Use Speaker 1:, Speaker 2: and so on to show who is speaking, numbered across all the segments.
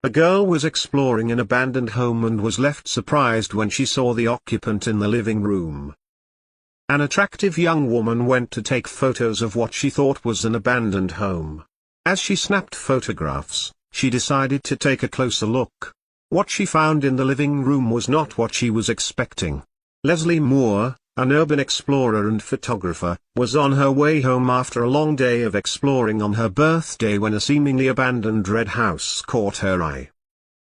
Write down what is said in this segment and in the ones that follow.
Speaker 1: A girl was exploring an abandoned home and was left surprised when she saw the occupant in the living room. An attractive young woman went to take photos of what she thought was an abandoned home. As she snapped photographs, she decided to take a closer look. What she found in the living room was not what she was expecting. Leslie Moore, an urban explorer and photographer, was on her way home after a long day of exploring on her birthday when a seemingly abandoned red house caught her eye.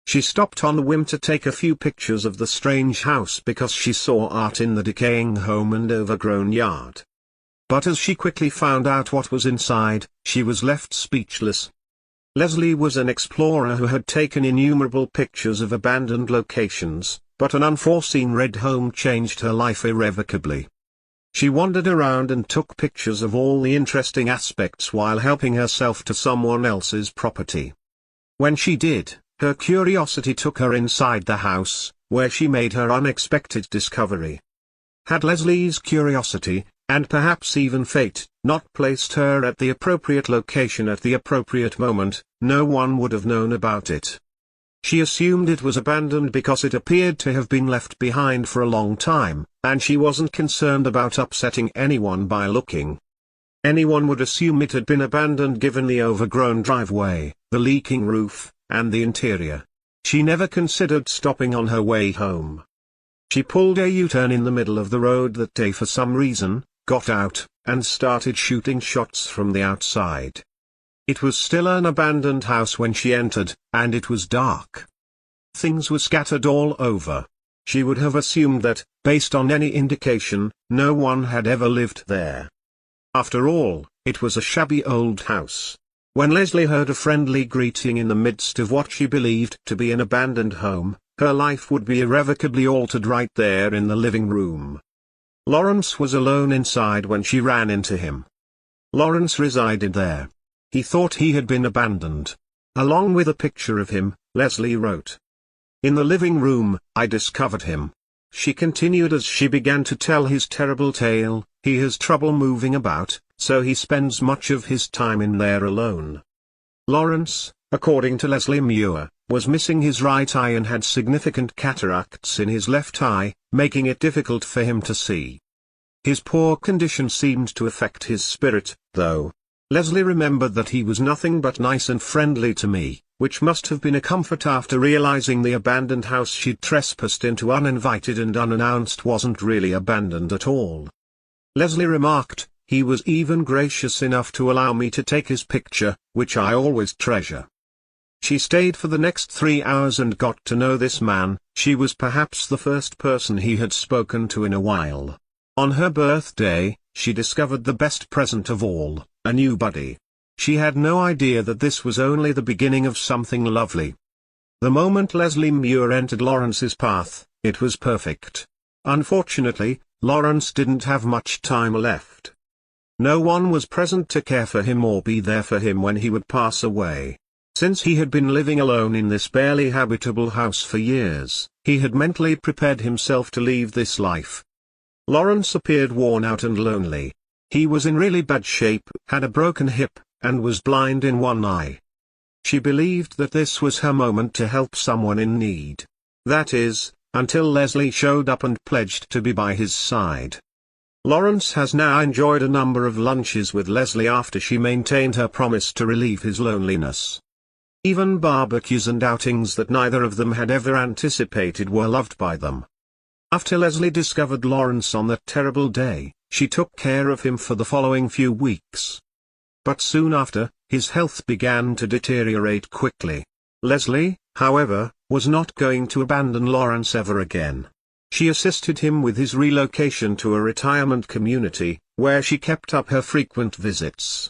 Speaker 1: She stopped on a whim to take a few pictures of the strange house because she saw art in the decaying home and overgrown yard. But as she quickly found out what was inside, she was left speechless. Leslie was an explorer who had taken innumerable pictures of abandoned locations, but an unforeseen red home changed her life irrevocably. She wandered around and took pictures of all the interesting aspects while helping herself to someone else's property. When she did, her curiosity took her inside the house, where she made her unexpected discovery. Had Leslie's curiosity, and perhaps even fate, not placed her at the appropriate location at the appropriate moment, no one would have known about it. She assumed it was abandoned because it appeared to have been left behind for a long time, and she wasn't concerned about upsetting anyone by looking. Anyone would assume it had been abandoned given the overgrown driveway, the leaking roof, and the interior. She never considered stopping on her way home. She pulled a U-turn in the middle of the road that day for some reason, got out, and started shooting shots from the outside. It was still an abandoned house when she entered, and it was dark. Things were scattered all over. She would have assumed that, based on any indication, no one had ever lived there. After all, it was a shabby old house. When Leslie heard a friendly greeting in the midst of what she believed to be an abandoned home, her life would be irrevocably altered right there in the living room. Lawrence was alone inside when she ran into him. Lawrence resided there. He thought he had been abandoned. Along with a picture of him, Leslie wrote, "In the living room, I discovered him." She continued as she began to tell his terrible tale. He has trouble moving about, so he spends much of his time in there alone. Lawrence, according to Leslie Muir, was missing his right eye and had significant cataracts in his left eye, making it difficult for him to see. His poor condition seemed to affect his spirit, though. Leslie remembered that he was nothing but nice and friendly to me, which must have been a comfort after realizing the abandoned house she'd trespassed into uninvited and unannounced wasn't really abandoned at all. Leslie remarked, "He was even gracious enough to allow me to take his picture, which I always treasure." She stayed for the next 3 hours and got to know this man. She was perhaps the first person he had spoken to in a while. On her birthday, she discovered the best present of all, a new buddy. She had no idea that this was only the beginning of something lovely. The moment Leslie Muir entered Lawrence's path, it was perfect. Unfortunately, Lawrence didn't have much time left. No one was present to care for him or be there for him when he would pass away. Since he had been living alone in this barely habitable house for years, he had mentally prepared himself to leave this life. Lawrence appeared worn out and lonely. He was in really bad shape, had a broken hip, and was blind in one eye. She believed that this was her moment to help someone in need. That is, until Leslie showed up and pledged to be by his side. Lawrence has now enjoyed a number of lunches with Leslie after she maintained her promise to relieve his loneliness. Even barbecues and outings that neither of them had ever anticipated were loved by them. After Leslie discovered Lawrence on that terrible day, she took care of him for the following few weeks. But soon after, his health began to deteriorate quickly. Leslie, however, was not going to abandon Lawrence ever again. She assisted him with his relocation to a retirement community, where she kept up her frequent visits.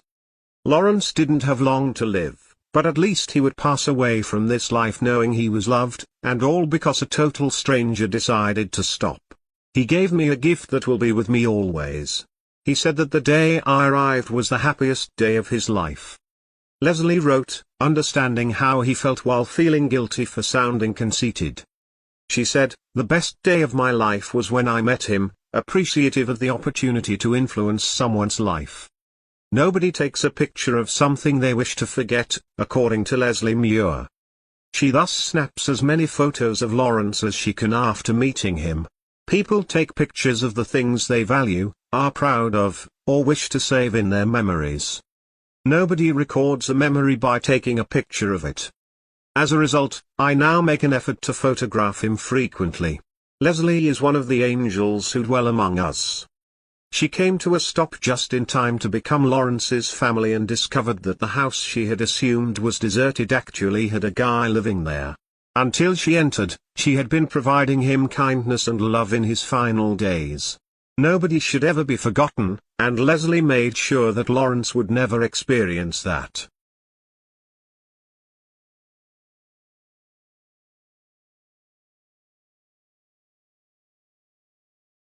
Speaker 1: Lawrence didn't have long to live, but at least he would pass away from this life knowing he was loved, and all because a total stranger decided to stop. "He gave me a gift that will be with me always." He said that the day I arrived was the happiest day of his life. Leslie wrote, understanding how he felt while feeling guilty for sounding conceited. She said, "The best day of my life was when I met him, appreciative of the opportunity to influence someone's life." Nobody takes a picture of something they wish to forget, according to Leslie Muir. She thus snaps as many photos of Lawrence as she can after meeting him. People take pictures of the things they value, are proud of, or wish to save in their memories. Nobody records a memory by taking a picture of it. As a result, I now make an effort to photograph him frequently. Leslie is one of the angels who dwell among us. She came to a stop just in time to become Lawrence's family and discovered that the house she had assumed was deserted actually had a guy living there. Until she entered, she had been providing him kindness and love in his final days. Nobody should ever be forgotten, and Leslie made sure that Lawrence would never experience that.